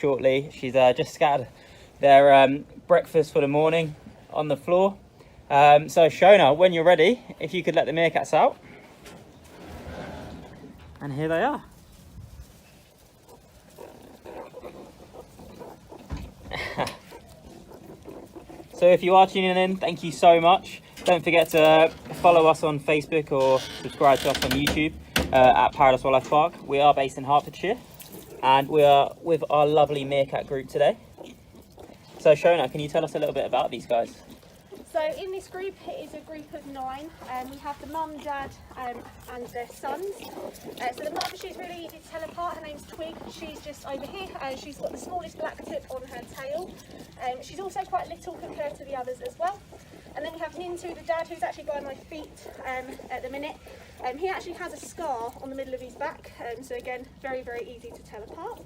shortly. She's just scattered their breakfast for the morning on the floor. So Shona, when you're ready, if you could let the meerkats out. And here they are. So if you are tuning in, thank you so much. Don't forget to follow us on Facebook or subscribe to us on YouTube at Paradise Wildlife Park. We are based in Hertfordshire and we are with our lovely meerkat group today. So Shona, can you tell us a little bit about these guys? So in this group, it is a group of 9. We have the mum, dad and their sons. So the mum, she's really easy to tell apart. Her name's Twig. She's just over here. She's got the smallest black tip on her tail. She's also quite little compared to the others as well. And then we have Nintu, the dad, who's actually by my feet at the minute. He actually has a scar on the middle of his back. So again, very, very easy to tell apart.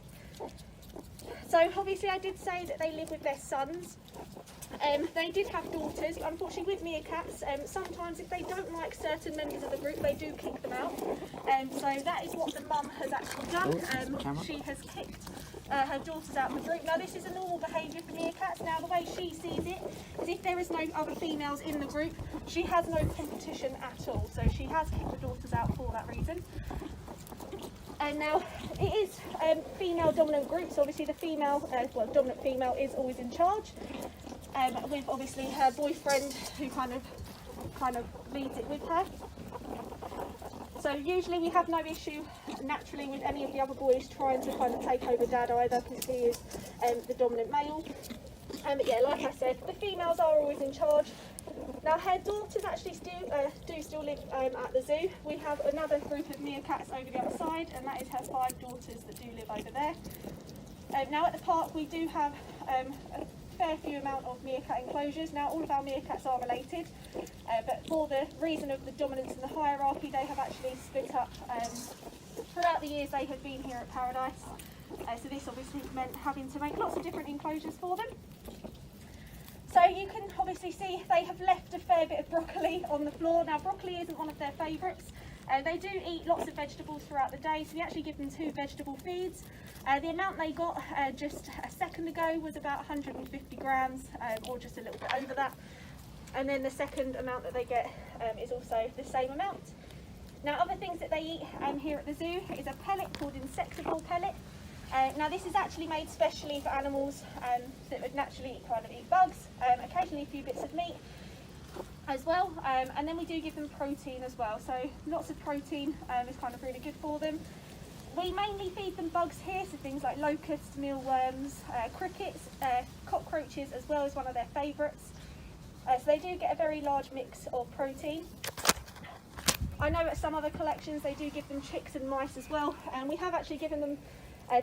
So obviously I did say that they live with their sons. They did have daughters. Unfortunately with meerkats, sometimes if they don't like certain members of the group, they do kick them out. So that is what the mum has actually done. She has kicked her daughters out of the group. Now this is a normal behaviour for meerkats. Now the way she sees it is if there is no other females in the group, she has no competition at all. So she has kicked the daughters out for that reason. And now it is female dominant group, so obviously the female, dominant female is always in charge, with obviously her boyfriend who kind of leads it with her. So usually we have no issue naturally with any of the other boys trying to kind of take over dad either, because he is the dominant male. But yeah, like I said, the females are always in charge. Now her daughters actually do still live at the zoo. We have another group of meerkats over the other side, and that is her 5 daughters that do live over there. Now at the park we do have a fair few amount of meerkat enclosures. Now all of our meerkats are related, but for the reason of the dominance in the hierarchy, they have actually split up throughout the years they have been here at Paradise. So this obviously meant having to make lots of different enclosures for them. So you can obviously see they have left a fair bit of broccoli on the floor. Now broccoli isn't one of their favourites. They do eat lots of vegetables throughout the day, so we actually give them 2 vegetable feeds. The amount they got just a second ago was about 150 grams, or just a little bit over that. And then the second amount that they get is also the same amount. Now other things that they eat here at the zoo is a pellet called insectable pellet. Now this is actually made specially for animals that would naturally kind of eat bugs, occasionally a few bits of meat as well, and then we do give them protein as well, so lots of protein is kind of really good for them. We mainly feed them bugs here, so things like locusts, mealworms, crickets, cockroaches as well is one of their favourites. So they do get a very large mix of protein. I know at some other collections they do give them chicks and mice as well, and we have actually given them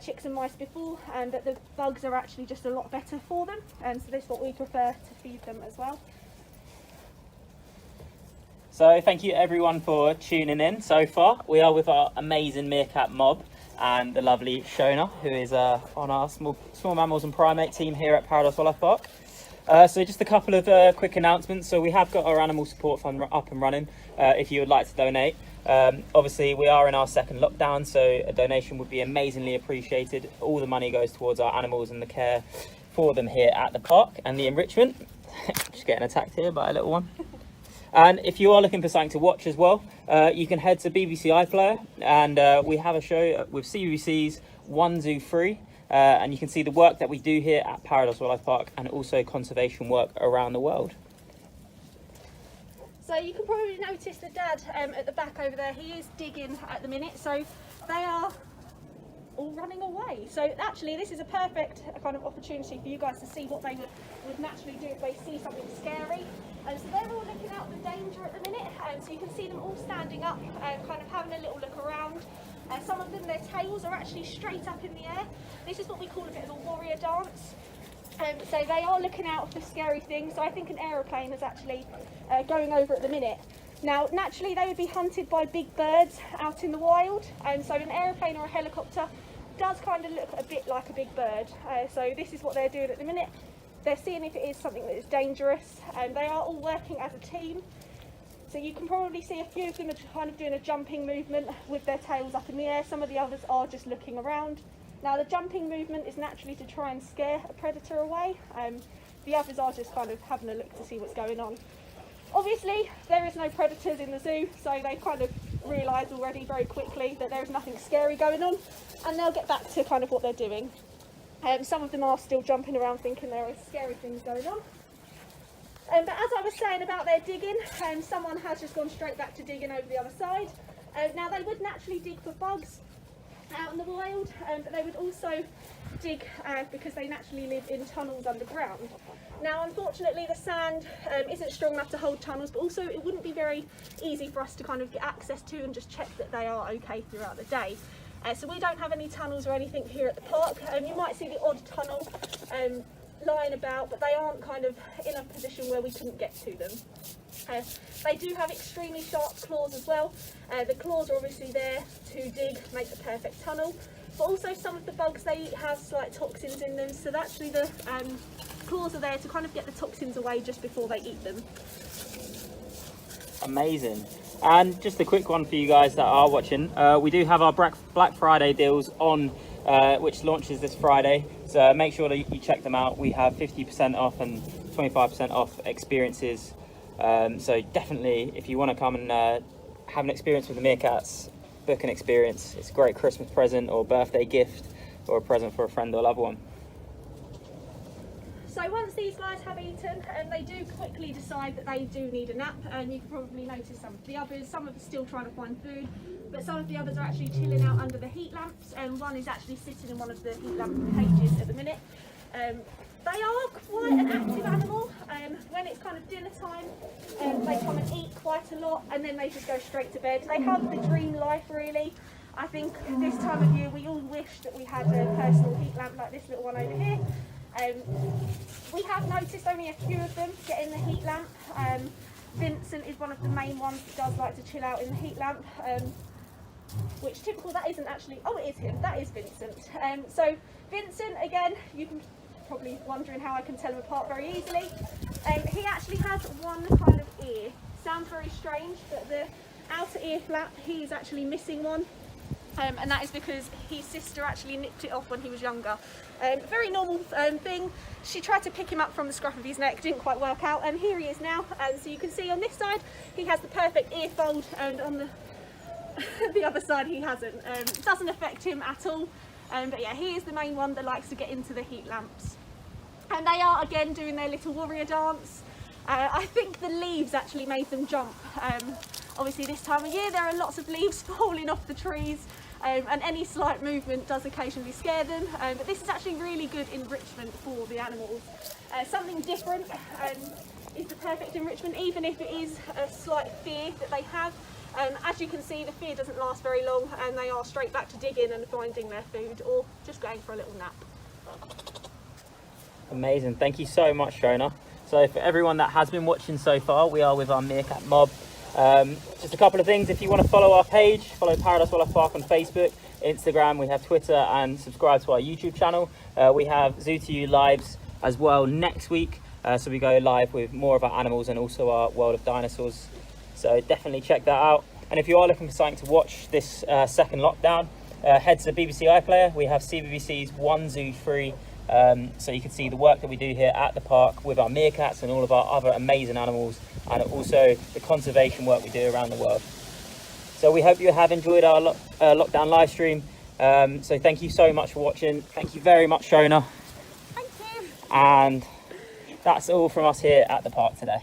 chicks and mice before, but the bugs are actually just a lot better for them, and so this is what we prefer to feed them as well. So thank you everyone for tuning in so far. We are with our amazing meerkat mob and the lovely Shona, who is on our small mammals and primate team here at Paradise Wildlife Park. So just a couple of quick announcements. So we have got our animal support fund up and running if you would like to donate. Obviously we are in our second lockdown, so a donation would be amazingly appreciated. All the money goes towards our animals and the care for them here at the park and the enrichment. Just getting attacked here by a little one. And if you are looking for something to watch as well, you can head to BBC iPlayer, and we have a show with CBBC's One Zoo Free, and you can see the work that we do here at Paradise Wildlife Park and also conservation work around the world. So you can probably notice the dad at the back over there, he is digging at the minute, so they are all running away. So actually this is a perfect kind of opportunity for you guys to see what they would naturally do if they see something scary. And so they're all looking out for danger at the minute, so you can see them all standing up, kind of having a little look around. Some of them, their tails are actually straight up in the air. This is what we call a bit of a warrior dance. So they are looking out for scary things. So I think an aeroplane is actually going over at the minute. Now naturally they would be hunted by big birds out in the wild, and so an aeroplane or a helicopter does kind of look a bit like a big bird. So this is what they're doing at the minute. They're seeing if it is something that is dangerous, and they are all working as a team. So you can probably see a few of them are kind of doing a jumping movement with their tails up in the air. Some of the others are just looking around. Now the jumping movement is naturally to try and scare a predator away. The others are just kind of having a look to see what's going on. Obviously there is no predators in the zoo, so they kind of realise already very quickly that there is nothing scary going on, and they'll get back to kind of what they're doing. Some of them are still jumping around thinking there are scary things going on. But as I was saying about their digging, someone has just gone straight back to digging over the other side. Now they would naturally dig for bugs out in the wild, but they would also dig because they naturally live in tunnels underground. Now unfortunately the sand isn't strong enough to hold tunnels, but also it wouldn't be very easy for us to kind of get access to and just check that they are okay throughout the day. So we don't have any tunnels or anything here at the park. You might see the odd tunnel lying about, but they aren't kind of in a position where we couldn't get to them. They do have extremely sharp claws as well. The claws are obviously there to dig, make the perfect tunnel, but also some of the bugs, they have slight toxins in them, so actually the claws are there to kind of get the toxins away just before they eat them. Amazing. And just a quick one for you guys that are watching, we do have our Black Friday deals on, which launches this Friday, so make sure that you check them out. We have 50% off and 25% off experiences, so definitely if you want to come and have an experience with the meerkats, book an experience. It's a great Christmas present or birthday gift or a present for a friend or loved one. So once these guys have eaten, they do quickly decide that they do need a nap, and you can probably notice some of the others, some are still trying to find food, but some of the others are actually chilling out under the heat lamps, and one is actually sitting in one of the heat lamp cages at the minute. They are quite an active animal. When it's kind of dinner time, they come and eat quite a lot, and then they just go straight to bed. They have the dream life really. I think this time of year we all wish that we had a personal heat lamp like this little one over here. We have noticed only a few of them get in the heat lamp. Vincent is one of the main ones that does like to chill out in the heat lamp, which typical, that isn't actually, oh it is him, that is Vincent. So Vincent, again, you can probably wondering how I can tell him apart very easily. He actually has one kind of ear. Sounds very strange, but the outer ear flap, he is actually missing one. And that is because his sister actually nipped it off when he was younger. Very normal thing. She tried to pick him up from the scruff of his neck, didn't quite work out, and here he is now. And so you can see on this side he has the perfect ear fold, and on the the other side he hasn't. It doesn't affect him at all. But yeah, he is the main one that likes to get into the heat lamps. And they are again doing their little warrior dance. I think the leaves actually made them jump. Obviously this time of year there are lots of leaves falling off the trees, and any slight movement does occasionally scare them, but this is actually really good enrichment for the animals. Something different is the perfect enrichment, even if it is a slight fear that they have. As you can see, the fear doesn't last very long, and they are straight back to digging and finding their food or just going for a little nap. Amazing, thank you so much, Shona. So for everyone that has been watching so far, we are with our meerkat mob. Just a couple of things: if you want to follow our page, follow Paradise Wildlife Park on Facebook, Instagram, we have Twitter, and subscribe to our YouTube channel. We have Zoo to You lives as well next week, so we go live with more of our animals and also our World of Dinosaurs, so definitely check that out. And if you are looking for something to watch this second lockdown, head to the BBC iPlayer. We have CBBC's One Zoo Free, so you can see the work that we do here at the park with our meerkats and all of our other amazing animals, and also the conservation work we do around the world. So we hope you have enjoyed our lockdown live stream. So thank you so much for watching. Thank you very much, Shona. Thank you. And that's all from us here at the park today.